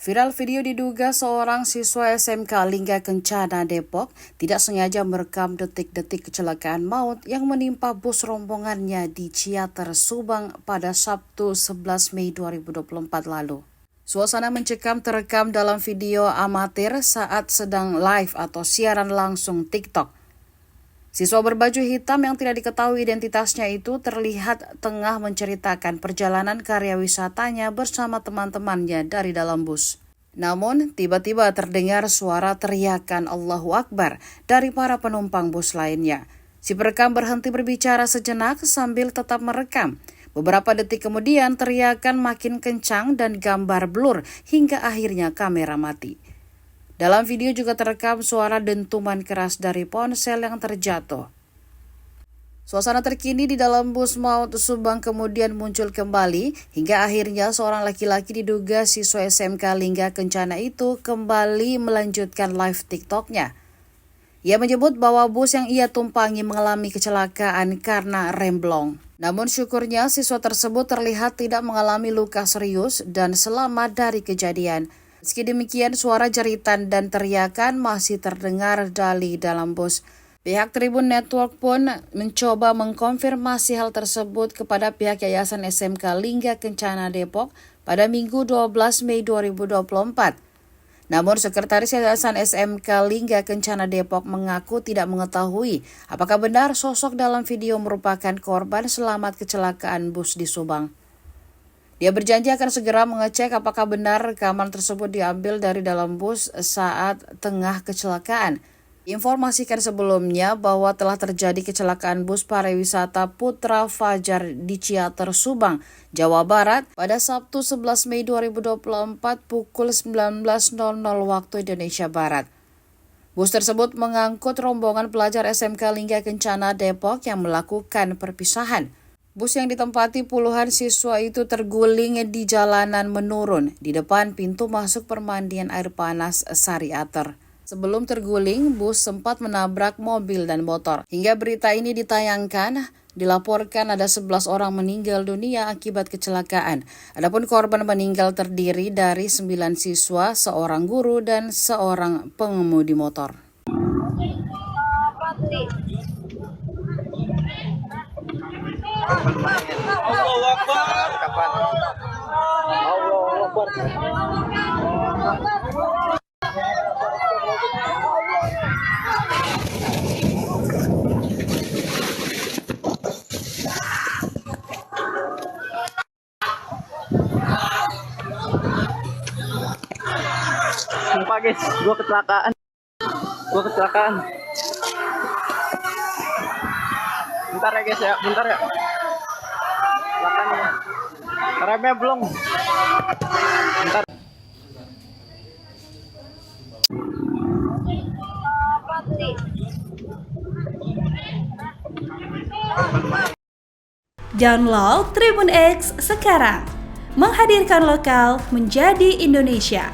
Viral video diduga seorang siswa SMK Lingga Kencana Depok tidak sengaja merekam detik-detik kecelakaan maut yang menimpa bus rombongannya di Ciater, Subang pada Sabtu 11 Mei 2024 lalu. Suasana mencekam terekam dalam video amatir saat sedang live atau siaran langsung TikTok. Siswa berbaju hitam yang tidak diketahui identitasnya itu terlihat tengah menceritakan perjalanan karya wisatanya bersama teman-temannya dari dalam bus. Namun, tiba-tiba terdengar suara teriakan Allahu Akbar dari para penumpang bus lainnya. Si perekam berhenti berbicara sejenak sambil tetap merekam. Beberapa detik kemudian teriakan makin kencang dan gambar blur hingga akhirnya kamera mati. Dalam video juga terekam suara dentuman keras dari ponsel yang terjatuh. Suasana terkini di dalam bus maut Subang kemudian muncul kembali hingga akhirnya seorang laki-laki diduga siswa SMK Lingga Kencana itu kembali melanjutkan live TikToknya. Ia menyebut bahwa bus yang ia tumpangi mengalami kecelakaan karena remblong. Namun syukurnya siswa tersebut terlihat tidak mengalami luka serius dan selamat dari kejadian. Meski demikian, suara jeritan dan teriakan masih terdengar dari dalam bus. Pihak Tribun Network pun mencoba mengkonfirmasi hal tersebut kepada pihak Yayasan SMK Lingga Kencana Depok pada Minggu 12 Mei 2024. Namun, Sekretaris Yayasan SMK Lingga Kencana Depok mengaku tidak mengetahui apakah benar sosok dalam video merupakan korban selamat kecelakaan bus di Subang. Dia berjanji akan segera mengecek apakah benar rekaman tersebut diambil dari dalam bus saat tengah kecelakaan. Informasikan sebelumnya bahwa telah terjadi kecelakaan bus pariwisata Putra Fajar di Ciater, Subang, Jawa Barat pada Sabtu 11 Mei 2024 pukul 19.00 waktu Indonesia Barat. Bus tersebut mengangkut rombongan pelajar SMK Lingga Kencana Depok yang melakukan perpisahan. Bus yang ditempati puluhan siswa itu terguling di jalanan menurun di depan pintu masuk permandian air panas Sariater. Sebelum terguling, bus sempat menabrak mobil dan motor. Hingga berita ini ditayangkan, dilaporkan ada 11 orang meninggal dunia akibat kecelakaan. Adapun korban meninggal terdiri dari 9 siswa, seorang guru, dan seorang pengemudi motor. Allahu Akbar. Allahu Akbar. Sumpah guys, gua kecelakaan. Bentar ya guys ya, bentar ya. Belakangnya. Remnya belum. Bentar. Download Tribun X sekarang. Menghadirkan lokal menjadi Indonesia.